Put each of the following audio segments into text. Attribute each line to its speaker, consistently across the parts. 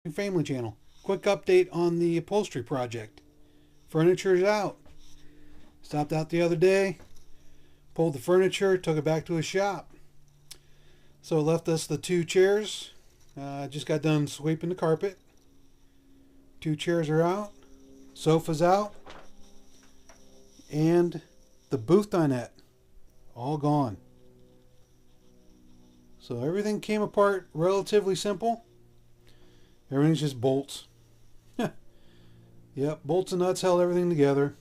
Speaker 1: Family Channel. Quick update on the upholstery project. Furniture's out. Stopped out the other day, pulled the furniture, took it back to a shop. So it left us the two chairs. Just got done sweeping the carpet. Two chairs are out. Sofa's out. And the booth dinette. All gone. So everything came apart relatively simple. Everything's just bolts. Yep, bolts and nuts held everything together.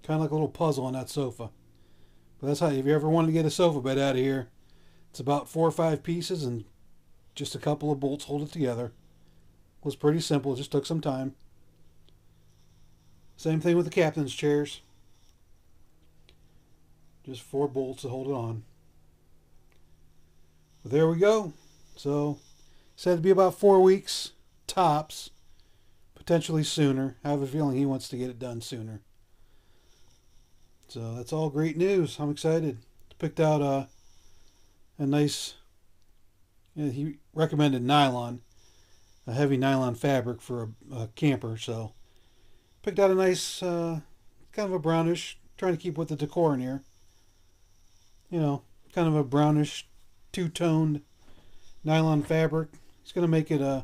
Speaker 1: Kind of like a little puzzle on that sofa. But that's how, if you ever wanted to get a sofa bed out of here, it's about 4 or 5 pieces and just a couple of bolts hold it together. It was pretty simple, it just took some time. Same thing with the captain's chairs. Just 4 bolts to hold it on. But there we go. So, said to be about 4 weeks, tops. Potentially sooner. I have a feeling he wants to get it done sooner. So that's all great news. I'm excited. Picked out a nice, he recommended nylon, a heavy nylon fabric for a camper. So picked out a nice, kind of a brownish, trying to keep with the decor in here. You know, kind of a brownish, two-toned nylon fabric. He's going to make it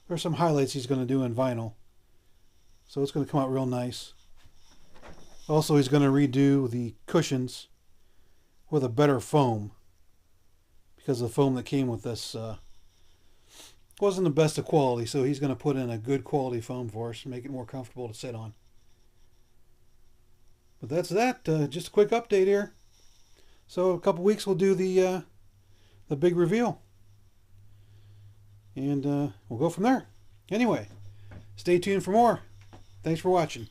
Speaker 1: there's some highlights he's going to do in vinyl. So it's going to come out real nice. Also, he's going to redo the cushions with a better foam. Because the foam that came with this wasn't the best of quality. So he's going to put in a good quality foam for us and make it more comfortable to sit on. But that's that. Just a quick update here. So a couple weeks we'll do the big reveal. And we'll go from there. Anyway, stay tuned for more. Thanks for watching.